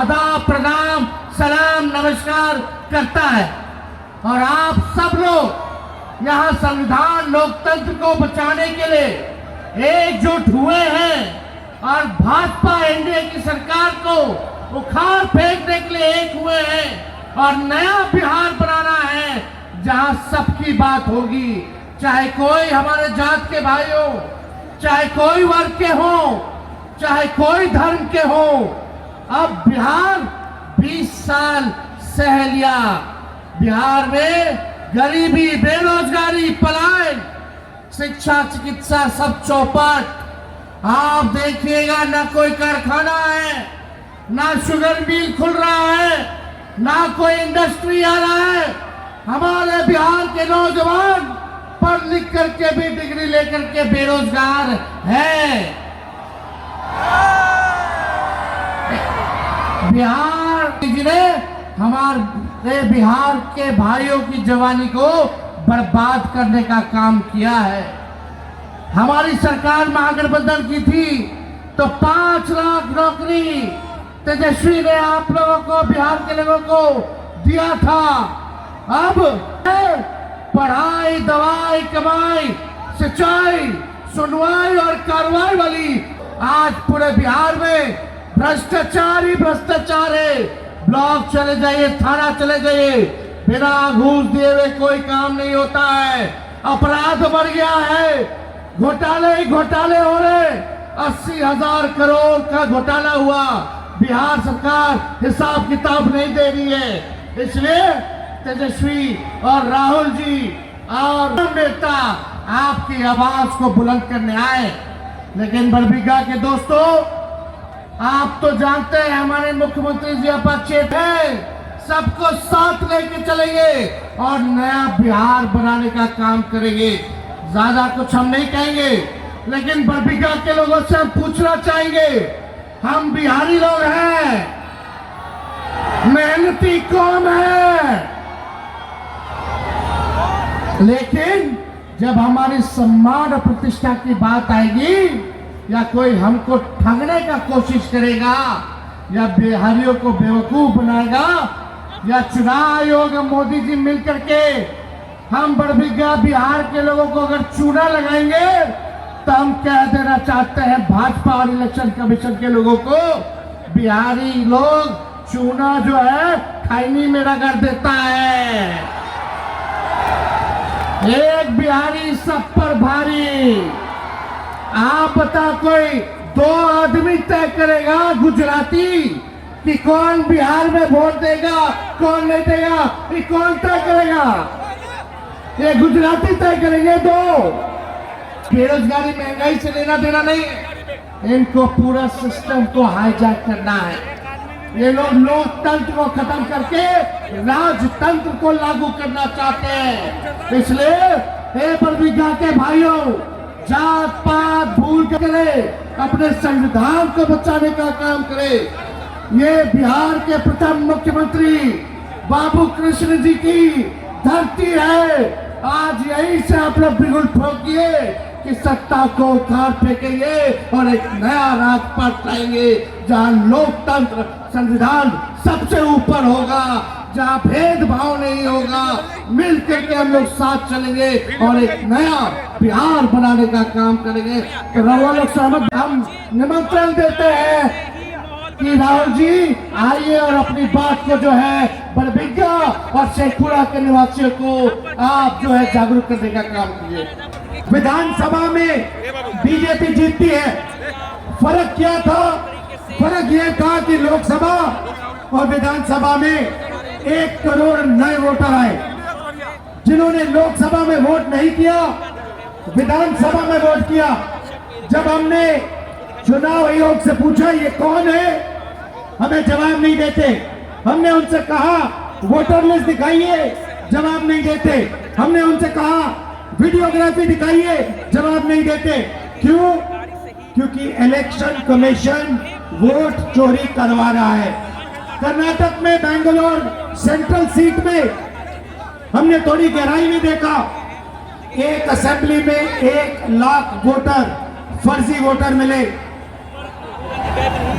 आदाब, प्रणाम, सलाम, नमस्कार करता है। और आप सब लोग यहाँ संविधान लोकतंत्र को बचाने के लिए एकजुट हुए हैं और भाजपा एनडीए की सरकार को उखाड़ फेंकने के लिए एक हुए हैं और नया बिहार बनाना है जहाँ सबकी बात होगी, चाहे कोई हमारे जात के भाई हो, चाहे कोई वर्ग के हो, चाहे कोई धर्म के हो। अब बिहार 20 साल सह लिया। बिहार में गरीबी, बेरोजगारी, पलायन, शिक्षा, चिकित्सा सब चौपट। आप देखिएगा ना कोई कारखाना है, ना शुगर मिल खुल रहा है, ना कोई इंडस्ट्री आ रहा है। हमारे बिहार के नौजवान पढ़ लिख करके भी डिग्री लेकर के बेरोजगार है। बिहार ने हमारे बिहार के भाइयों की जवानी को बर्बाद करने का काम किया है। हमारी सरकार महागठबंधन की थी तो 5 लाख नौकरी तेजस्वी ने आप लोगों को, बिहार के लोगों को दिया था। अब पढ़ाई, दवाई, कमाई, सिंचाई, सुनवाई और कार्रवाई वाली आज पूरे बिहार में भ्रष्टाचार ही भ्रष्टाचार है। ब्लॉक चले जाइए, थाना चले जाइए, बिना घूस दिए हुए कोई काम नहीं होता है। अपराध बढ़ गया है, घोटाले ही घोटाले हो रहे। 80,000 करोड़ का घोटाला हुआ, बिहार सरकार हिसाब किताब नहीं दे रही है। इसलिए तेजस्वी और राहुल जी और नेता आपकी आवाज को बुलंद करने आए। लेकिन बड़बिघा के दोस्तों, आप तो जानते हैं हमारे मुख्यमंत्री जी अपेक्षित है, सबको साथ लेके चलेंगे और नया बिहार बनाने का काम करेंगे। ज्यादा कुछ हम नहीं कहेंगे, लेकिन बड़बिघा के लोगों से हम पूछना चाहेंगे, हम बिहारी लोग हैं, मेहनती कौम है, लेकिन जब हमारी सम्मान और प्रतिष्ठा की बात आएगी या कोई हमको ठगने का कोशिश करेगा या बिहारियों को बेवकूफ बनाएगा या चुनाव आयोग मोदी जी मिलकर के हम बड़बिघा बिहार के लोगों को अगर चूना लगाएंगे तो हम कह देना चाहते हैं भाजपा और इलेक्शन कमीशन के लोगों को, बिहारी लोग चूना जो है खैनी में रगड़ देता है। एक बिहारी सब पर भारी। आप बता, कोई 2 आदमी तय करेगा गुजराती कि कौन बिहार में वोट देगा कौन नहीं देगा, ये कौन तय करेगा? ये गुजराती तय करेंगे 2। बेरोजगारी, महंगाई से लेना देना नहीं है, इनको पूरा सिस्टम को हाईजैक करना है। ये लोग लोकतंत्र को खत्म करके राजतंत्र को लागू करना चाहते हैं। इसलिए बड़बिघा के भाइयों, जात पात भूल करे, अपने संविधान को बचाने का काम करे। ये बिहार के प्रथम मुख्यमंत्री बाबू कृष्ण जी की धरती है। आज यहीं से आप लोग बिगुल ठोकिए कि सत्ता को उखाड़ फेंकेंगे और एक नया राजपथ लाएंगे जहां लोकतंत्र, संविधान सबसे ऊपर होगा, जहां भेदभाव नहीं होगा, मिलकर के हम लोग साथ चलेंगे और एक नया बिहार बनाने का काम करेंगे। तो राहुल लोग सहमत, हम निमंत्रण देते हैं कि राहुल जी आइए और अपनी बात को जो है बड़बिघा और शेखपुरा के निवासियों को आप जो है जागरूक करने का काम कीजिए। विधानसभा में बीजेपी जीतती है, फर्क क्या था? फर्क यह था कि लोकसभा और विधानसभा में 1 करोड़ नए वोटर आए। जिन्होंने लोकसभा में वोट नहीं किया, विधानसभा में वोट किया। जब हमने चुनाव आयोग से पूछा ये कौन है, हमें जवाब नहीं देते। हमने उनसे कहा वोटर लिस्ट दिखाइए, जवाब नहीं देते। हमने उनसे कहा वीडियोग्राफी दिखाइए, जवाब नहीं देते। क्यों? क्योंकि इलेक्शन कमीशन वोट चोरी करवा रहा है। कर्नाटक में बेंगलोर सेंट्रल सीट में हमने थोड़ी गहराई में देखा, एक असेंबली में 1 लाख वोटर फर्जी वोटर मिले।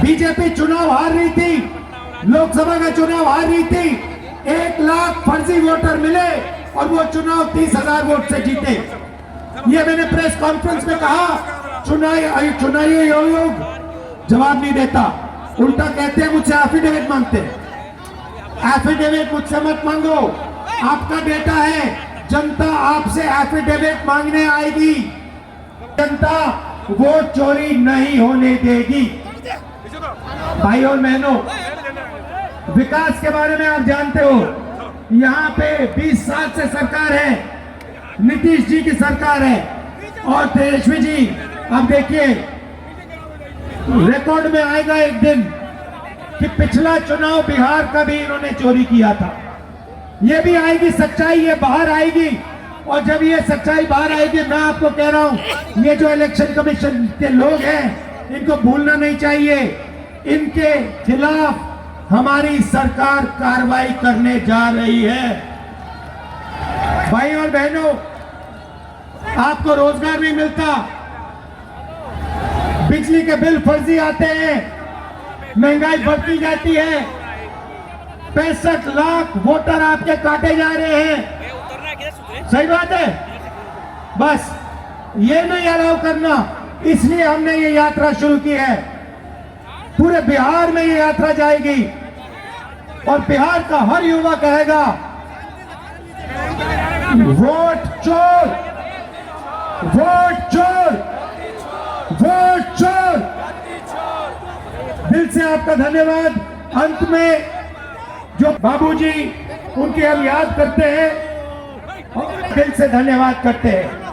बीजेपी चुनाव हार रही थी, लोकसभा का चुनाव हार रही थी, 1 लाख फर्जी वोटर मिले और वो चुनाव 30,000 वोट से जीते। ये मैंने प्रेस कॉन्फ्रेंस में कहा, चुनावी आयोग जवाब नहीं देता, उल्टा कहते हैं मुझसे एफिडेविट मांगते हैं। एफिडेविट मुझसे मत मांगो, आपका डेटा है, जनता आपसे एफिडेविट मांगने आएगी। जनता वोट चोरी नहीं होने देगी। भाई और बहनों, विकास के बारे में आप जानते हो, यहाँ पे 20 साल से सरकार है, नीतीश जी की सरकार है और तेजस्वी जी, अब देखिए रिकॉर्ड में आएगा एक दिन कि पिछला चुनाव बिहार का भी इन्होंने चोरी किया था। ये भी आएगी सच्चाई, ये बाहर आएगी। और जब ये सच्चाई बाहर आएगी, मैं आपको कह रहा हूं, ये जो इलेक्शन कमीशन के लोग हैं, इनको भूलना नहीं चाहिए। इनके खिलाफ हमारी सरकार कार्रवाई करने जा रही है। भाई और बहनों, आपको रोजगार नहीं मिलता, बिजली के बिल फर्जी आते हैं, महंगाई बढ़ती जाती है, 65 लाख वोटर आपके काटे जा रहे हैं। सही बात है। बस ये नहीं अलाउ करना, इसलिए हमने ये यात्रा शुरू की है। पूरे बिहार में ये यात्रा जाएगी और बिहार का हर युवा कहेगा वोट चोर, वोट चोर, वोट चोर। दिल से आपका धन्यवाद। अंत में जो बाबूजी, उनकी हम याद करते हैं, दिल से धन्यवाद करते हैं।